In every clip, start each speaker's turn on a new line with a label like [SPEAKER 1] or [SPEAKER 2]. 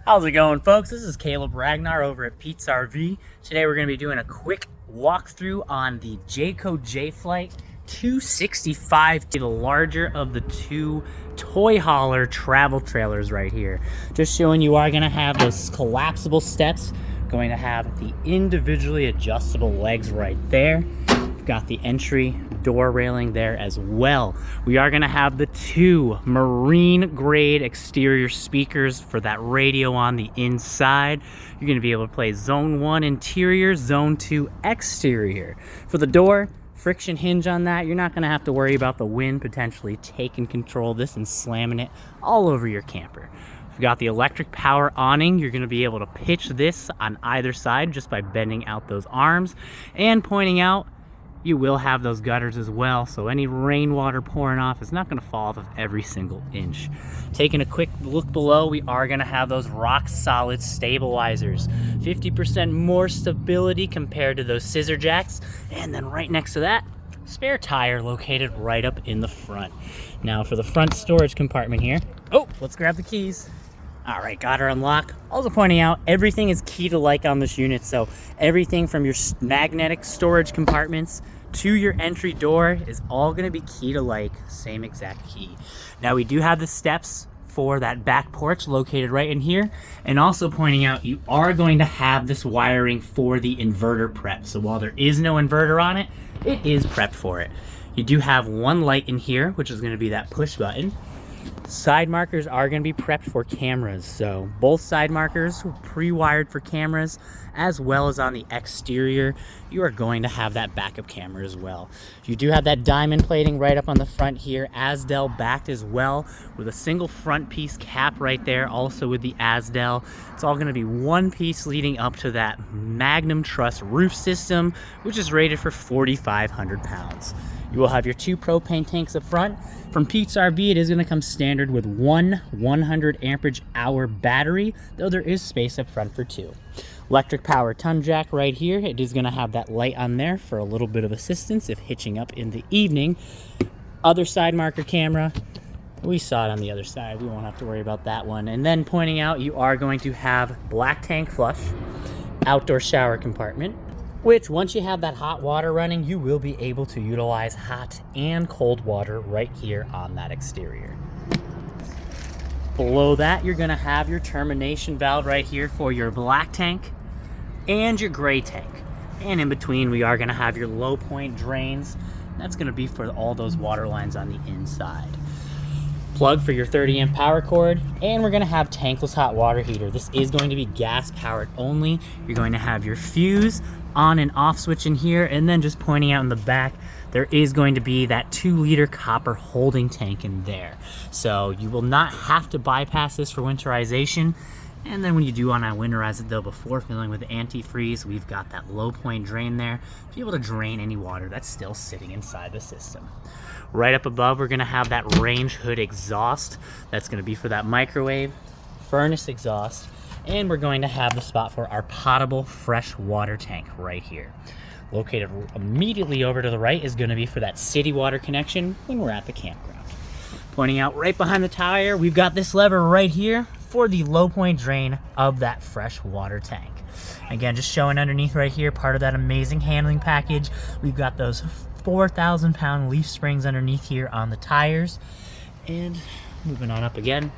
[SPEAKER 1] How's it going, folks? This is Caleb Ragnar over at Pete's RV. Today we're going to be doing a quick walkthrough on the Jayco Jayflight 265, the larger of the two toy hauler travel trailers right here. Just showing you are going to have those collapsible steps, going to have the individually adjustable legs right there. We've got the entry door railing there as well. We are going to have the two marine grade exterior speakers for that radio on the inside. You're going to be able to play zone 1 interior, zone 2 exterior. For the door, friction hinge on that. You're not going to have to worry about the wind potentially taking control of this and slamming it all over your camper. We've got the electric power awning. You're going to be able to pitch this on either side just by bending out those arms and pointing out you will have those gutters as well, so any rainwater pouring off is not going to fall off of every single inch. Taking a quick look below, we are going to have those rock solid stabilizers, 50% more stability compared to those scissor jacks, and then right next to that, spare tire located right up in the front. Now for the front storage compartment here, let's grab the keys. All right, got her unlocked. Also pointing out, everything is key to like on this unit, so everything from your magnetic storage compartments to your entry door is all gonna be key to like, same exact key. Now we do have the steps for that back porch located right in here, and also pointing out you are going to have this wiring for the inverter prep. So while there is no inverter on it, it is prepped for it. You do have one light in here, which is gonna be that push button. Side markers are going to be prepped for cameras, so both side markers pre-wired for cameras, as well as on the exterior you are going to have that backup camera as well. You do have that diamond plating right up on the front here, Asdel backed as well, with a single front piece cap right there, also with the Asdel. It's all going to be one piece leading up to that Magnum Truss roof system, which is rated for 4,500 pounds. You will have your two propane tanks up front. From Pete's RV, it is going to come standard with one 100 amperage hour battery, though there is space up front for two. Electric power ton jack right here. It is going to have that light on there for a little bit of assistance if hitching up in the evening. Other side marker camera. We saw it on the other side. We won't have to worry about that one. And then pointing out, you are going to have black tank flush, outdoor shower compartment, which once you have that hot water running, you will be able to utilize hot and cold water right here on that exterior. Below that, you're going to have your termination valve right here for your black tank and your gray tank. And in between, we are going to have your low point drains. That's going to be for all those water lines on the inside. Plug for your 30 amp power cord, and we're going to have tankless hot water heater. This is going to be gas powered only. You're going to have your fuse on and off switch in here, and then just pointing out in the back, there is going to be that 2-liter copper holding tank in there. So you will not have to bypass this for winterization. And then when you do want to winterize it though, before filling with antifreeze, we've got that low point drain there to be able to drain any water that's still sitting inside the system. Right up above, we're going to have that range hood exhaust. That's going to be for that microwave, furnace exhaust, and we're going to have the spot for our potable fresh water tank right here. Located immediately over to the right is going to be for that city water connection when we're at the campground. Pointing out right behind the tire, we've got this lever right here for the low point drain of that fresh water tank. Again, just showing underneath right here, part of that amazing handling package. We've got those 4,000 pound leaf springs underneath here on the tires. And moving on up again,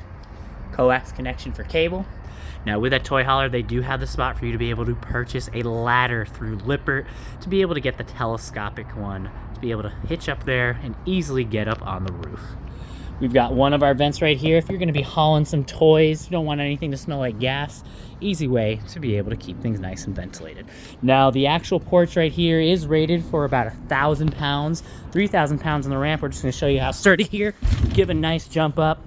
[SPEAKER 1] coax connection for cable. Now with that toy hauler, they do have the spot for you to be able to purchase a ladder through Lippert to be able to get the telescopic one, to be able to hitch up there and easily get up on the roof. We've got one of our vents right here. If you're going to be hauling some toys, you don't want anything to smell like gas, easy way to be able to keep things nice and ventilated. Now the actual porch right here is rated for about 1,000 pounds, 3,000 pounds on the ramp. We're just going to show you how sturdy here. Give a nice jump up,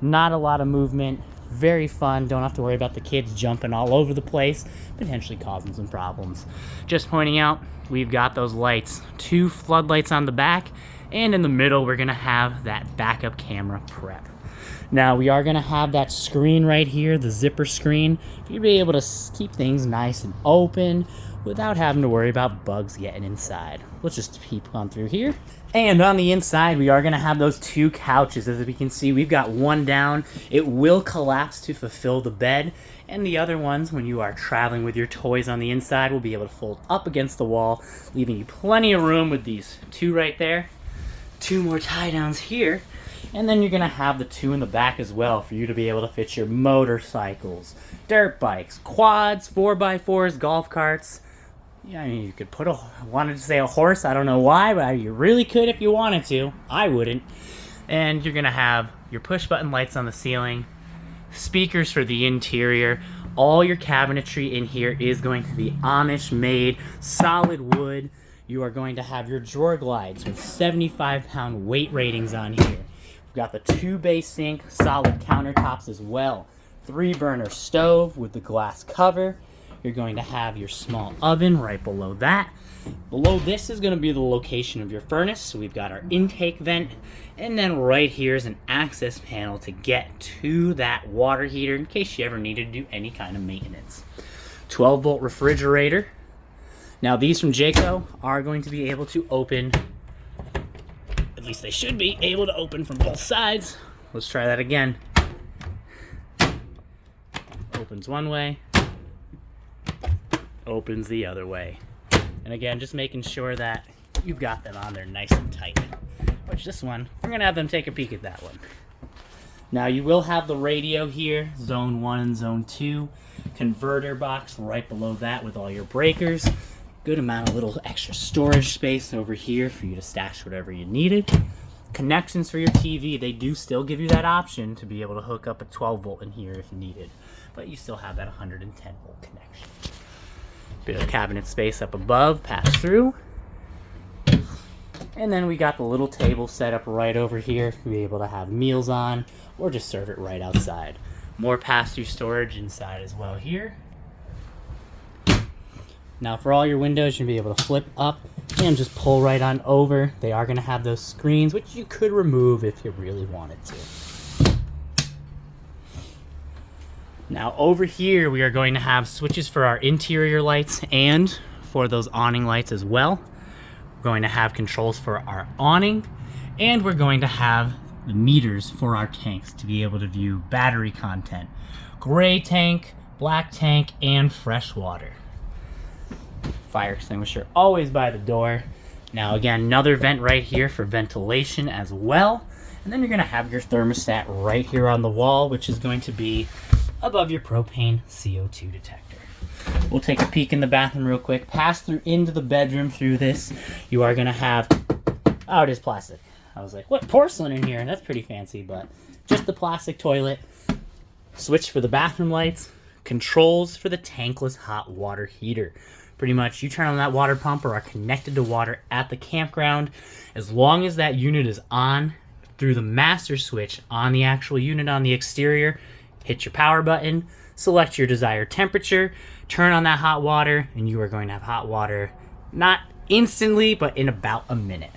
[SPEAKER 1] not a lot of movement, very fun. Don't have to worry about the kids jumping all over the place, potentially causing some problems. Just pointing out, we've got those lights, 2 floodlights on the back, and in the middle we're going to have that backup camera prep. Now we are going to have that screen right here, the zipper screen, for you to be able to keep things nice and open, without having to worry about bugs getting inside. Let's just peep on through here. And on the inside, we are going to have those 2 couches. As we can see, we've got one down. It will collapse to fulfill the bed. And the other ones, when you are traveling with your toys on the inside, will be able to fold up against the wall, leaving you plenty of room with these 2 right there. 2 more tie downs here. And then you're going to have the 2 in the back as well for you to be able to fit your motorcycles, dirt bikes, quads, 4x4s, golf carts. Yeah, I mean, you could put wanted to say a horse, I don't know why, but you really could if you wanted to. I wouldn't. And you're going to have your push button lights on the ceiling, speakers for the interior. All your cabinetry in here is going to be Amish made, solid wood. You are going to have your drawer glides with 75-pound weight ratings on here. We've got the 2-bay sink, solid countertops as well. 3-burner stove with the glass cover. You're going to have your small oven right below that. Below this is going to be the location of your furnace. So we've got our intake vent. And then right here is an access panel to get to that water heater in case you ever needed to do any kind of maintenance. 12-volt refrigerator. Now these from Jayco are going to be able to open, at least they should be able to open from both sides. Let's try that again. Opens one way. Opens the other way. And again, just making sure that you've got them on there nice and tight. Which this one, we're going to have them take a peek at that one. Now you will have the radio here, zone 1 and zone 2. Converter box right below that with all your breakers. Good amount of little extra storage space over here for you to stash whatever you needed. Connections for your TV, they do still give you that option to be able to hook up a 12-volt in here if needed. But you still have that 110-volt connection. Bit of cabinet space up above, pass through. And then we got the little table set up right over here to be able to have meals on or just serve it right outside. More pass-through storage inside as well here. Now for all your windows, you'll be able to flip up and just pull right on over. They are going to have those screens, which you could remove if you really wanted to. Now over here, we are going to have switches for our interior lights and for those awning lights as well. We're going to have controls for our awning, and we're going to have the meters for our tanks to be able to view battery content. Gray tank, black tank, and fresh water. Fire extinguisher always by the door. Now again, another vent right here for ventilation as well. And then you're going to have your thermostat right here on the wall, which is going to be above your propane CO2 detector. We'll take a peek in the bathroom real quick. Pass through into the bedroom through this. You are going to have... Oh, it is plastic. I was like, what, porcelain in here? That's pretty fancy, but just the plastic toilet. Switch for the bathroom lights. Controls for the tankless hot water heater. Pretty much, you turn on that water pump or are connected to water at the campground. As long as that unit is on through the master switch on the actual unit on the exterior, hit your power button, select your desired temperature, turn on that hot water, and you are going to have hot water not instantly, but in about a minute.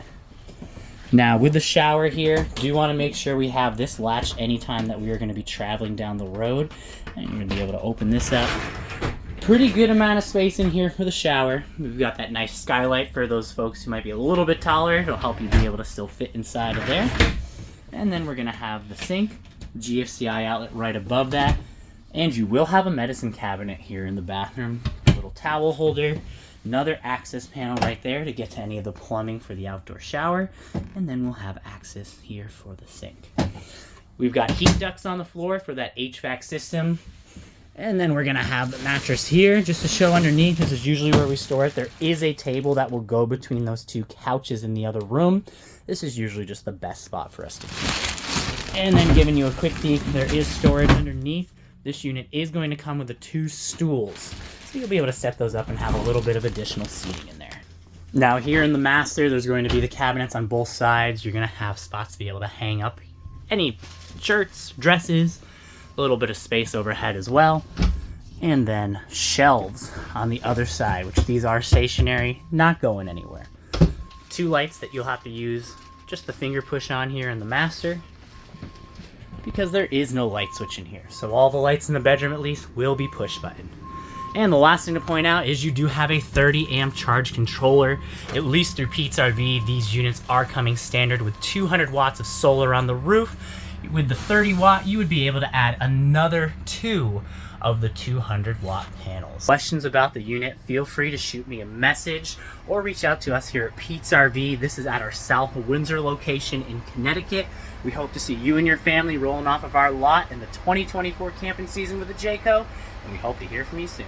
[SPEAKER 1] Now, with the shower here, do want to make sure we have this latch anytime that we are going to be traveling down the road. And you're going to be able to open this up. Pretty good amount of space in here for the shower. We've got that nice skylight for those folks who might be a little bit taller. It'll help you be able to still fit inside of there. And then we're going to have the sink, GFCI outlet right above that. And you will have a medicine cabinet here in the bathroom. A little towel holder. Another access panel right there to get to any of the plumbing for the outdoor shower. And then we'll have access here for the sink. We've got heat ducts on the floor for that HVAC system. And then we're going to have the mattress here just to show underneath. This is usually where we store it. There is a table that will go between those 2 couches in the other room. This is usually just the best spot for us to keep. And then giving you a quick peek, there is storage underneath. This unit is going to come with the 2 stools. So you'll be able to set those up and have a little bit of additional seating in there. Now here in the master, there's going to be the cabinets on both sides. You're going to have spots to be able to hang up any shirts, dresses, a little bit of space overhead as well. And then shelves on the other side, which these are stationary, not going anywhere. 2 lights that you'll have to use just the finger push on here in the master, because there is no light switch in here. So all the lights in the bedroom at least will be push button. And the last thing to point out is you do have a 30 amp charge controller. At least through Pete's RV, these units are coming standard with 200 watts of solar on the roof. With the 30 watt, you would be able to add another 2 of the 200 watt panels. Questions about the unit, feel free to shoot me a message or reach out to us here at Pete's RV. This is at our South Windsor location in Connecticut. We hope to see you and your family rolling off of our lot in the 2024 camping season with the Jayco, and we hope to hear from you soon.